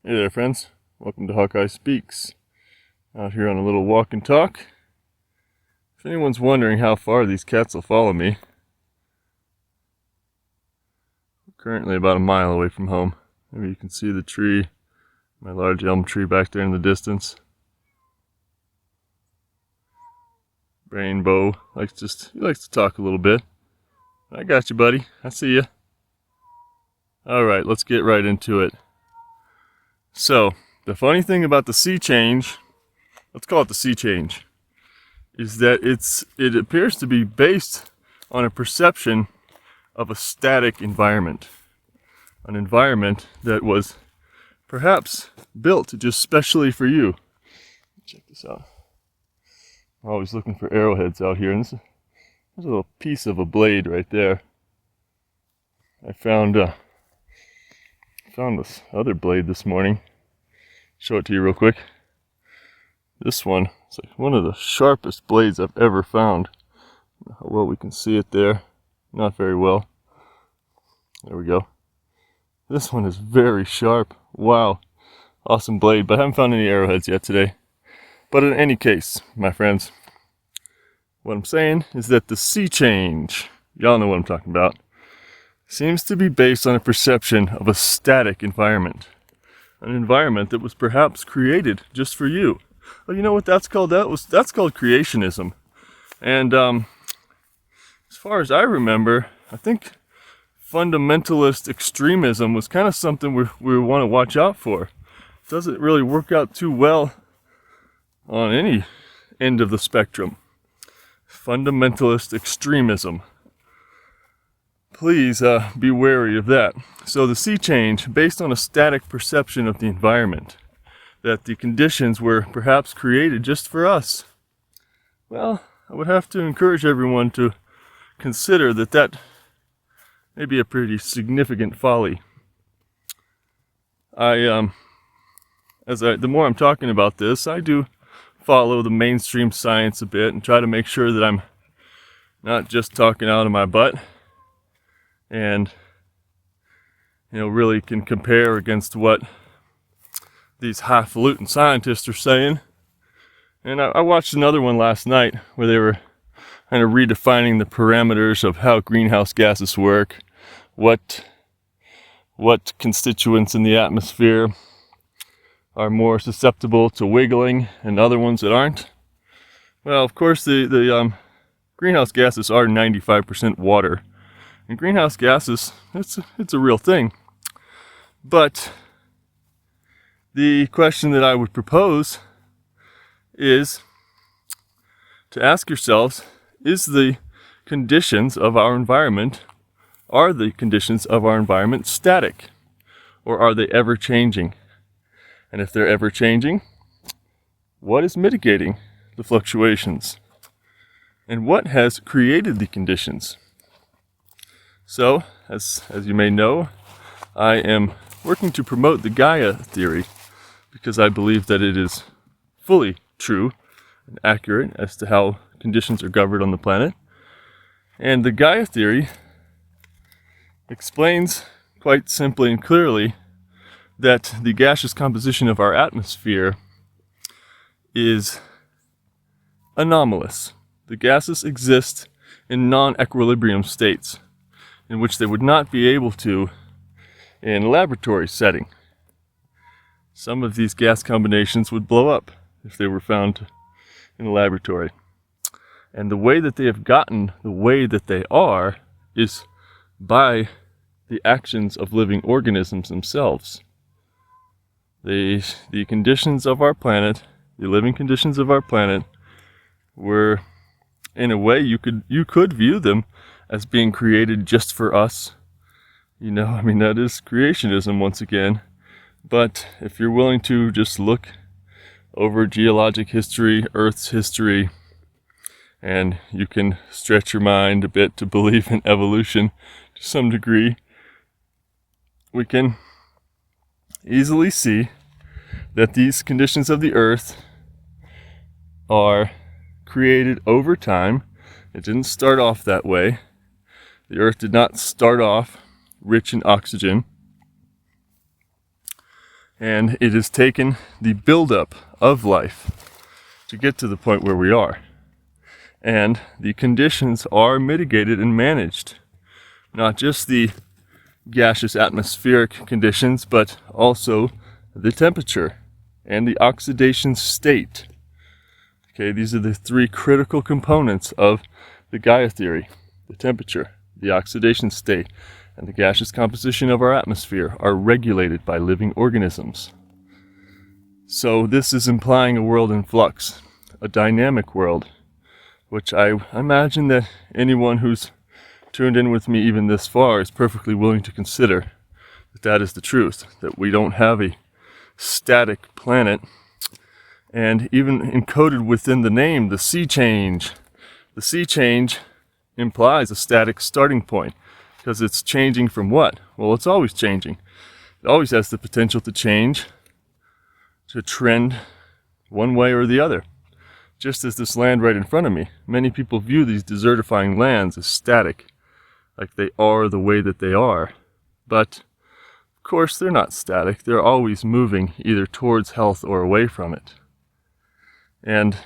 Hey there, friends. Welcome to Hawkeye Speaks. Out here on a little walk and talk. If anyone's wondering how far these cats will follow me, I'm currently about a mile away from home. Maybe you can see the tree, my large elm tree back there in the distance. Rainbow he likes to talk a little bit. I got you, buddy. I see you. All right, let's get right into it. So, the funny thing about the sea change, let's call it the sea change, is that it appears to be based on a perception of a static environment. An environment that was perhaps built just specially for you. Check this out. I'm always looking for arrowheads out here, and there's a little piece of a blade right there. I found this other blade this morning. Show it to you real quick. This one, it's like one of the sharpest blades I've ever found. How well we can see it there. Not very well. There we go. This one is very sharp. Wow. Awesome blade, but I haven't found any arrowheads yet today. But in any case, my friends, what I'm saying is that the sea change, y'all know what I'm talking about, seems to be based on a perception of a static environment. An environment that was perhaps created just for you. Well, you know what that's called? That's called creationism. And as far as I remember, I think fundamentalist extremism was kind of something we want to watch out for. It doesn't really work out too well on any end of the spectrum. Fundamentalist extremism. Please be wary of that. So the sea change, based on a static perception of the environment, that the conditions were perhaps created just for us. Well, I would have to encourage everyone to consider that may be a pretty significant folly. The more I'm talking about this, I do follow the mainstream science a bit and try to make sure that I'm not just talking out of my butt. And, really can compare against what these highfalutin scientists are saying. And I watched another one last night where they were kind of redefining the parameters of how greenhouse gases work, what constituents in the atmosphere are more susceptible to wiggling and other ones that aren't. Well, of course, the greenhouse gases are 95% water. And greenhouse gases, it's a real thing. But the question that I would propose is to ask yourselves, are the conditions of our environment static? Or are they ever changing? And if they're ever changing, what is mitigating the fluctuations? And what has created the conditions? So, as you may know, I am working to promote the Gaia theory because I believe that it is fully true and accurate as to how conditions are governed on the planet. And the Gaia theory explains quite simply and clearly that the gaseous composition of our atmosphere is anomalous. The gases exist in non-equilibrium states, in which they would not be able to in a laboratory setting. Some of these gas combinations would blow up if they were found in a laboratory. And the way that they have gotten the way that they are is by the actions of living organisms themselves. The conditions of our planet, the living conditions of our planet, were, in a way, you could view them as being created just for us. That is creationism once again. But if you're willing to just look over geologic history, Earth's history, and you can stretch your mind a bit to believe in evolution to some degree, we can easily see that these conditions of the Earth are created over time. It didn't start off that way. The Earth did not start off rich in oxygen. And it has taken the buildup of life to get to the point where we are. And the conditions are mitigated and managed. Not just the gaseous atmospheric conditions, but also the temperature and the oxidation state. Okay, these are the three critical components of the Gaia theory. The temperature, the oxidation state, and the gaseous composition of our atmosphere are regulated by living organisms. So this is implying a world in flux, a dynamic world, which I imagine that anyone who's tuned in with me even this far is perfectly willing to consider that that is the truth, that we don't have a static planet. And even encoded within the name, the sea change. The sea change implies a static starting point, because it's changing from what? Well, it's always changing. It always has the potential to change, to trend one way or the other. Just as this land right in front of me, many people view these desertifying lands as static, like they are the way that they are. But, of course, they're not static. They're always moving either towards health or away from it. And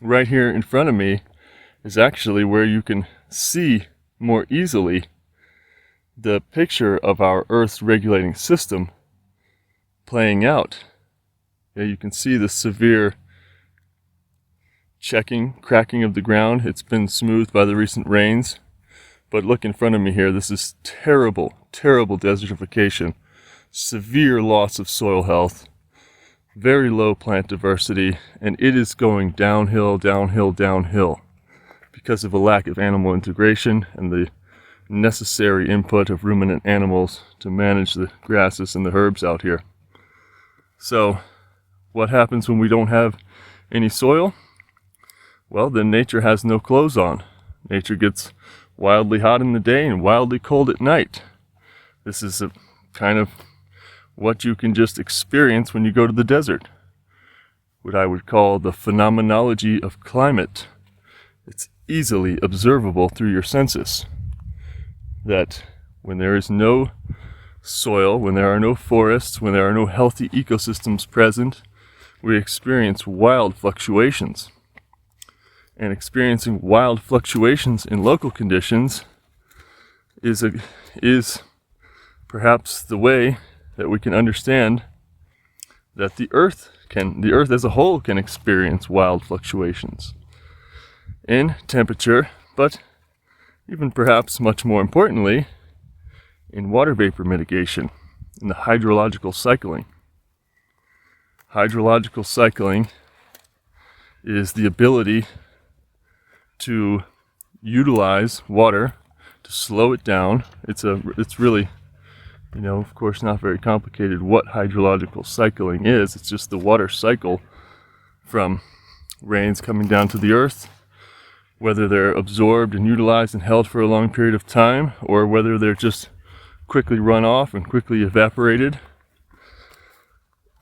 right here in front of me is actually where you can see more easily the picture of our Earth's regulating system playing out. Yeah, you can see the severe cracking of the ground. It's been smoothed by the recent rains. But look in front of me here, this is terrible, terrible desertification, severe loss of soil health, very low plant diversity, and it is going downhill, downhill, downhill because of a lack of animal integration and the necessary input of ruminant animals to manage the grasses and the herbs out here. So, what happens when we don't have any soil? Well, then nature has no clothes on. Nature gets wildly hot in the day and wildly cold at night. This is a kind of what you can just experience when you go to the desert. What I would call the phenomenology of climate. It's easily observable through your senses. That when there is no soil, when there are no forests, when there are no healthy ecosystems present, we experience wild fluctuations. And experiencing wild fluctuations in local conditions is perhaps the way that we can understand that the Earth as a whole can experience wild fluctuations in temperature, but even perhaps much more importantly, in water vapor mitigation, in the hydrological cycling. Hydrological cycling is the ability to utilize water, to slow it down. It's really, of course, not very complicated what hydrological cycling is. It's just the water cycle from rains coming down to the earth, whether they're absorbed and utilized and held for a long period of time, or whether they're just quickly run off and quickly evaporated.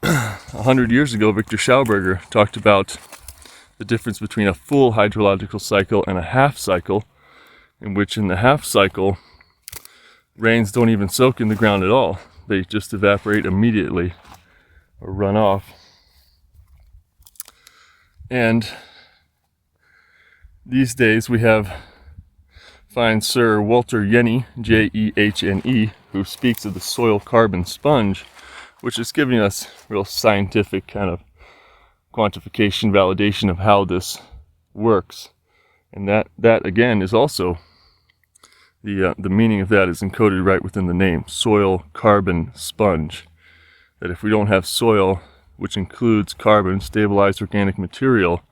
100 years ago, Victor Schauberger talked about the difference between a full hydrological cycle and a half cycle, in which in the half cycle, rains don't even soak in the ground at all. They just evaporate immediately or run off. And these days we find Sir Walter Jehne, Jehne, who speaks of the soil carbon sponge, which is giving us real scientific kind of quantification, validation of how this works. And that again is also the meaning of that is encoded right within the name, soil carbon sponge. That if we don't have soil, which includes carbon, stabilized organic material,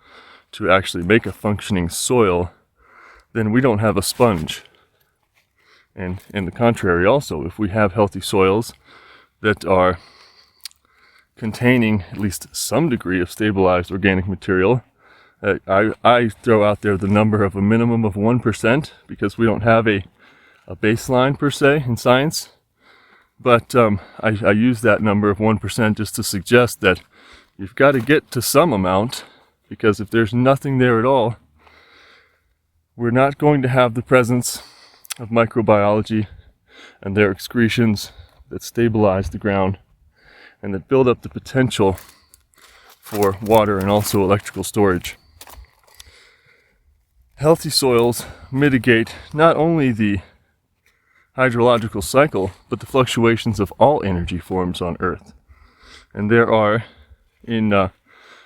to actually make a functioning soil, then we don't have a sponge. And in the contrary also, if we have healthy soils that are containing at least some degree of stabilized organic material, I throw out there the number of a minimum of 1%, because we don't have a baseline per se in science. But I use that number of 1% just to suggest that you've got to get to some amount, because if there's nothing there at all, we're not going to have the presence of microbiology and their excretions that stabilize the ground and that build up the potential for water and also electrical storage. Healthy soils mitigate not only the hydrological cycle, but the fluctuations of all energy forms on Earth. And there are, in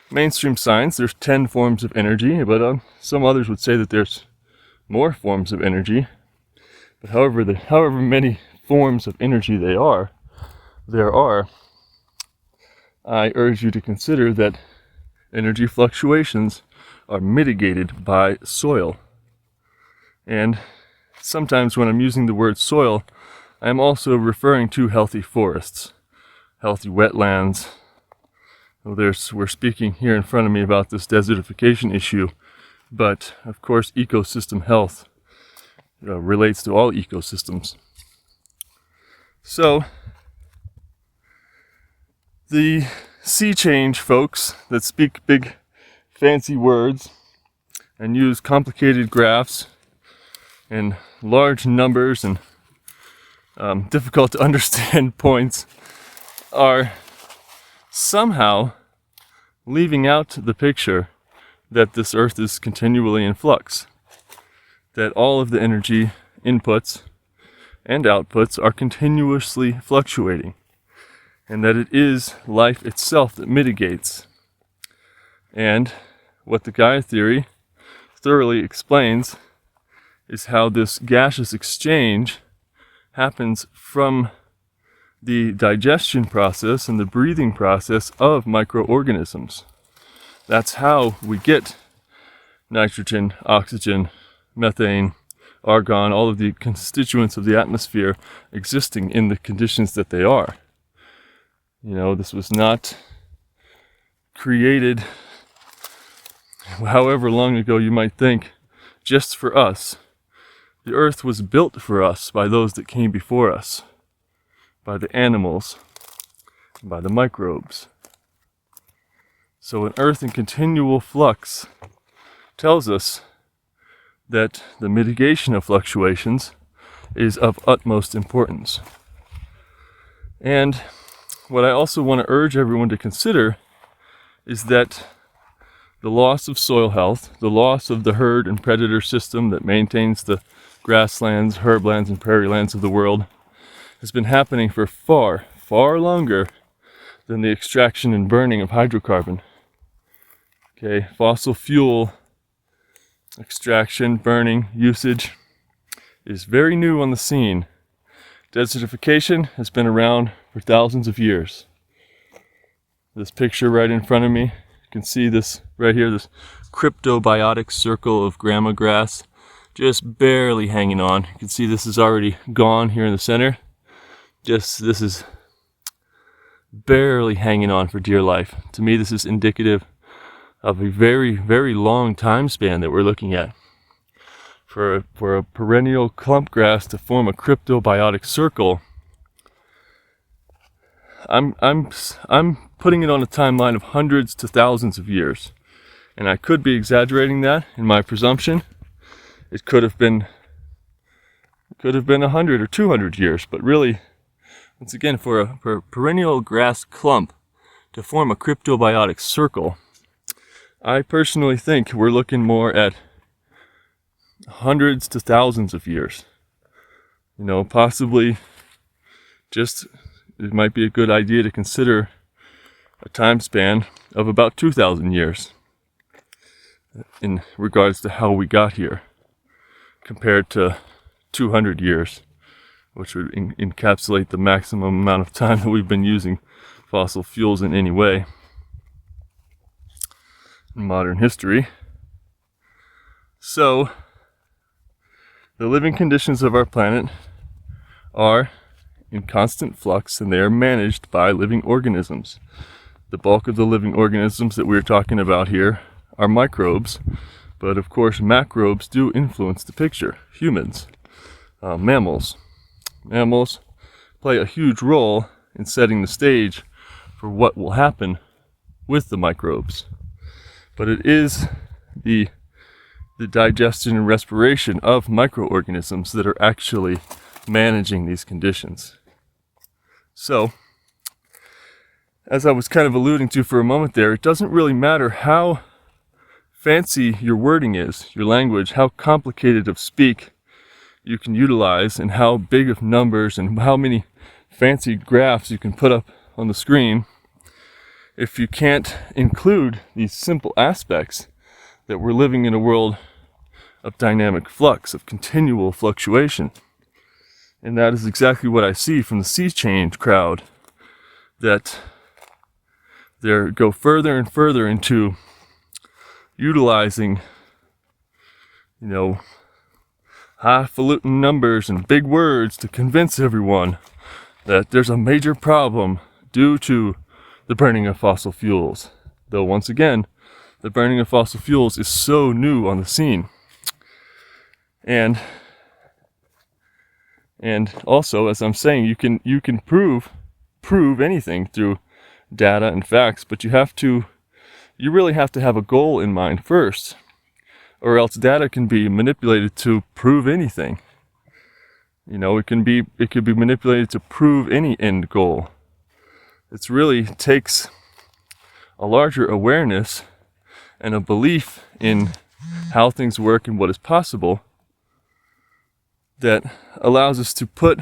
mainstream science, there's 10 forms of energy, but some others would say that there's more forms of energy. But however many forms of energy there are, I urge you to consider that energy fluctuations are mitigated by soil. And sometimes when I'm using the word soil, I'm also referring to healthy forests, healthy wetlands. We're speaking here in front of me about this desertification issue, but of course ecosystem health relates to all ecosystems. So the sea change folks that speak big fancy words and use complicated graphs and large numbers and difficult to understand points are somehow leaving out the picture that this Earth is continually in flux, that all of the energy inputs and outputs are continuously fluctuating, and that it is life itself that mitigates. And what the Gaia theory thoroughly explains is how this gaseous exchange happens from the digestion process and the breathing process of microorganisms. That's how we get nitrogen, oxygen, methane, argon, all of the constituents of the atmosphere existing in the conditions that they are. This was not created however long ago you might think, just for us. The Earth was built for us by those that came before us, by the animals, by the microbes. So an Earth in continual flux tells us that the mitigation of fluctuations is of utmost importance. And what I also want to urge everyone to consider is that the loss of soil health, the loss of the herd and predator system that maintains the grasslands, herblands, and prairie lands of the world has been happening for far, far longer than the extraction and burning of hydrocarbon. Okay, fossil fuel extraction, burning, usage is very new on the scene. Desertification has been around for thousands of years. This picture right in front of me, you can see this right here, this cryptobiotic circle of grama grass, just barely hanging on. You can see this is already gone here in the center. This is barely hanging on for dear life. To me, this is indicative of a very, very long time span that we're looking at. For a perennial clump grass to form a cryptobiotic circle, I'm putting it on a timeline of hundreds to thousands of years. And I could be exaggerating that in my presumption. It could have been 100 or 200 years, but really, once again, for a perennial grass clump to form a cryptobiotic circle, I personally think we're looking more at hundreds to thousands of years. Possibly just, it might be a good idea to consider a time span of about 2,000 years in regards to how we got here, compared to 200 years, which would encapsulate the maximum amount of time that we've been using fossil fuels in any way in modern history. So, the living conditions of our planet are in constant flux, and they are managed by living organisms. The bulk of the living organisms that we're talking about here are microbes, but of course macrobes do influence the picture. Humans, mammals. Mammals play a huge role in setting the stage for what will happen with the microbes. But it is the digestion and respiration of microorganisms that are actually managing these conditions. So, as I was kind of alluding to for a moment there, it doesn't really matter how fancy your wording is, your language, how complicated of speak you can utilize, and how big of numbers and how many fancy graphs you can put up on the screen. If you can't include these simple aspects that we're living in a world of dynamic flux, of continual fluctuation. And that is exactly what I see from the sea change crowd, that they go further and further into utilizing, highfalutin numbers and big words to convince everyone that there's a major problem due to the burning of fossil fuels. Though once again, the burning of fossil fuels is so new on the scene. And also, as I'm saying, you can prove anything through data and facts, but you really have to have a goal in mind first, or else data can be manipulated to prove anything. It could be manipulated to prove any end goal. It really takes a larger awareness and a belief in how things work and what is possible that allows us to put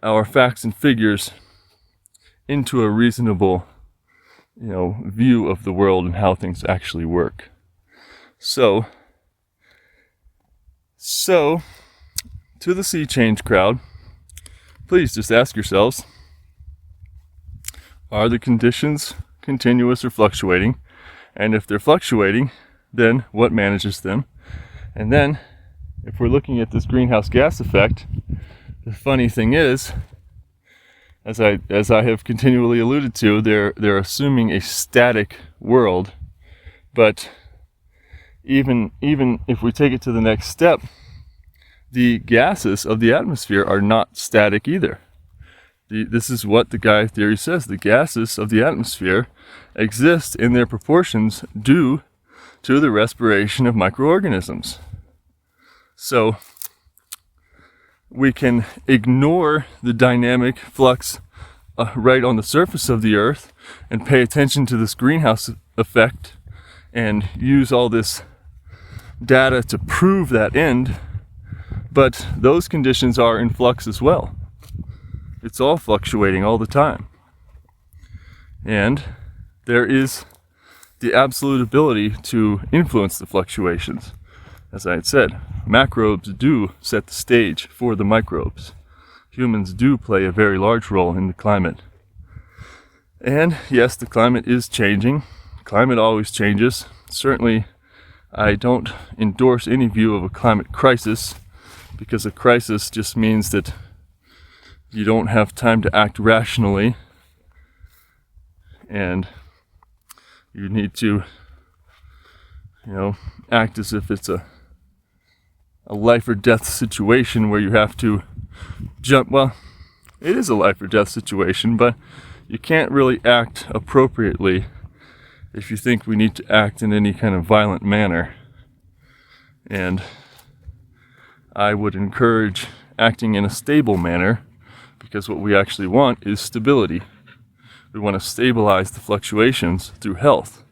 our facts and figures into a reasonable, view of the world and how things actually work. So to the sea change crowd, please just ask yourselves, are the conditions continuous or fluctuating? And if they're fluctuating, then what manages them? And then, if we're looking at this greenhouse gas effect, the funny thing is, as I have continually alluded to, they're assuming a static world. But even if we take it to the next step, the gases of the atmosphere are not static either. This is what the Gaia theory says. The gases of the atmosphere exist in their proportions due to the respiration of microorganisms. So we can ignore the dynamic flux right on the surface of the earth and pay attention to this greenhouse effect and use all this data to prove that end, but those conditions are in flux as well. It's all fluctuating all the time. And there is the absolute ability to influence the fluctuations. As I had said, macrobes do set the stage for the microbes. Humans do play a very large role in the climate. And yes, the climate is changing. Climate always changes. Certainly, I don't endorse any view of a climate crisis, because a crisis just means that you don't have time to act rationally, and you need to, act as if it's a life or death situation where you have to jump. Well, it is a life or death situation, but you can't really act appropriately if you think we need to act in any kind of violent manner. And I would encourage acting in a stable manner, because what we actually want is stability. We want to stabilize the fluctuations through health.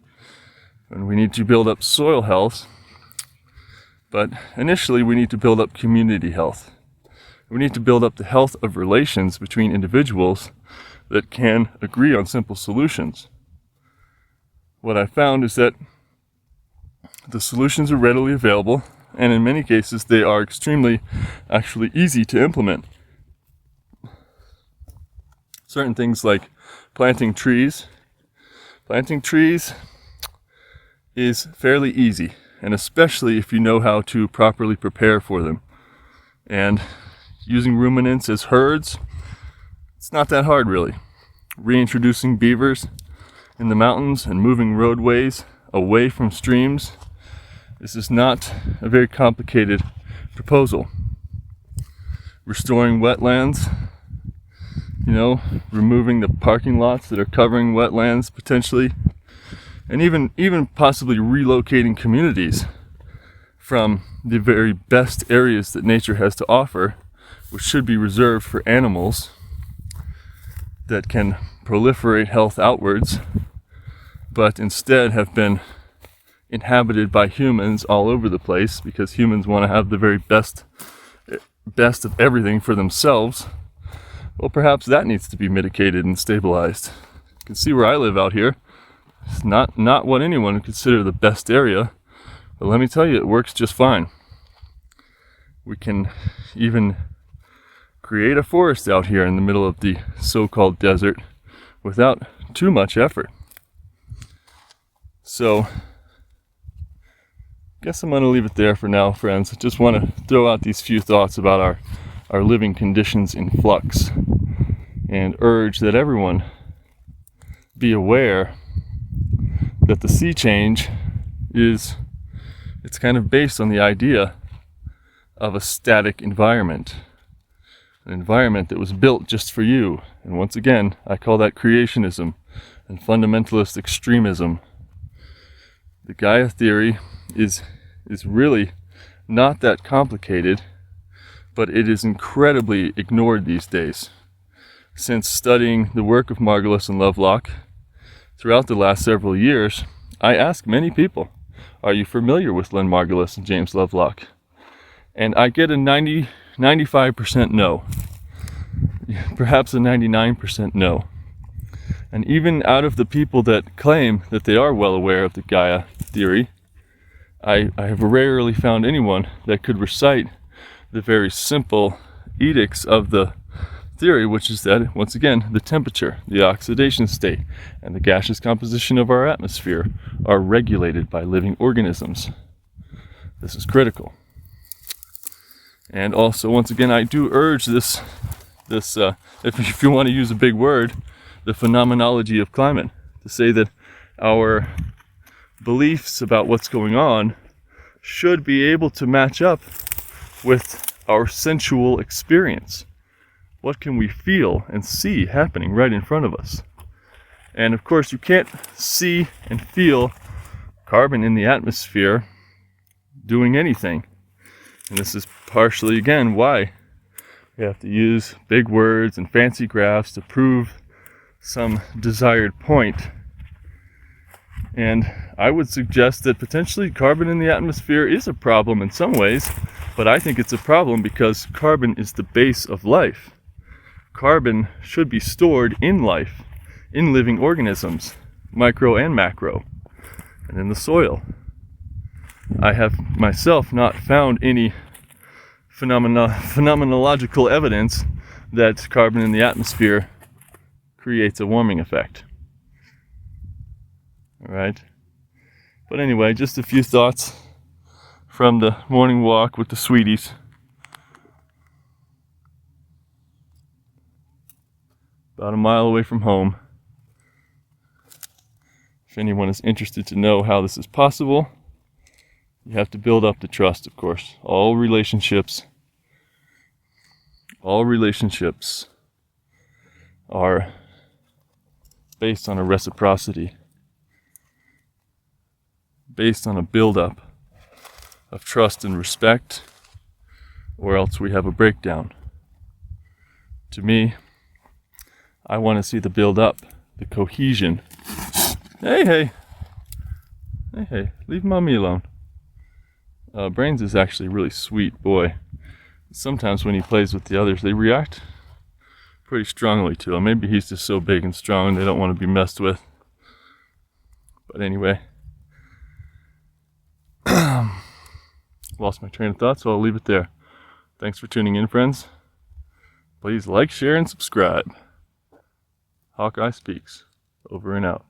And we need to build up soil health, but initially we need to build up community health. We need to build up the health of relations between individuals that can agree on simple solutions. What I found is that the solutions are readily available, and in many cases they are extremely actually easy to implement. Certain things like planting trees. Planting trees is fairly easy, and especially if you know how to properly prepare for them. And using ruminants as herds, it's not that hard really. Reintroducing beavers in the mountains and moving roadways away from streams, this is not a very complicated proposal. Restoring wetlands, removing the parking lots that are covering wetlands potentially, and even possibly relocating communities from the very best areas that nature has to offer, which should be reserved for animals that can proliferate health outwards, but instead have been inhabited by humans all over the place because humans want to have the very best of everything for themselves, well, perhaps that needs to be mitigated and stabilized. You can see where I live out here. It's not what anyone would consider the best area, but let me tell you, it works just fine. We can even create a forest out here in the middle of the so-called desert without too much effort. So, guess I'm going to leave it there for now, friends. I just want to throw out these few thoughts about our living conditions in flux and urge that everyone be aware that the sea change it's kind of based on the idea of a static environment, an environment that was built just for you. And once again, I call that creationism and fundamentalist extremism. The Gaia theory is really not that complicated, but it is incredibly ignored these days. Since studying the work of Margulis and Lovelock throughout the last several years, I ask many people, are you familiar with Len Margulis and James Lovelock? And I get a 95% no, perhaps a 99% no. And even out of the people that claim that they are well aware of the Gaia theory, I have rarely found anyone that could recite the very simple edicts of the theory, which is that, once again, the temperature, the oxidation state, and the gaseous composition of our atmosphere are regulated by living organisms. This is critical. And also, once again, I do urge this if you want to use a big word, the phenomenology of climate, to say that our beliefs about what's going on should be able to match up with our sensual experience. What can we feel and see happening right in front of us? And of course, you can't see and feel carbon in the atmosphere doing anything. And this is partially, again, why we have to use big words and fancy graphs to prove some desired point. And I would suggest that potentially carbon in the atmosphere is a problem in some ways, but I think it's a problem because carbon is the base of life. Carbon should be stored in life, in living organisms, micro and macro, and in the soil. I have myself not found any phenomenological evidence that carbon in the atmosphere creates a warming effect. All right. But anyway, just a few thoughts from the morning walk with the sweeties. About a mile away from home. If anyone is interested to know how this is possible, you have to build up the trust, of course. All relationships are based on a reciprocity, based on a build-up of trust and respect, or else we have a breakdown. To me, I want to see the build-up, the cohesion. Hey, leave mommy alone. Brains is actually a really sweet boy. Sometimes when he plays with the others, they react pretty strongly to him. Maybe he's just so big and strong they don't want to be messed with. But anyway, lost my train of thought, so I'll leave it there. Thanks for tuning in, friends. Please like, share, and subscribe. Hawkeye Speaks. Over and out.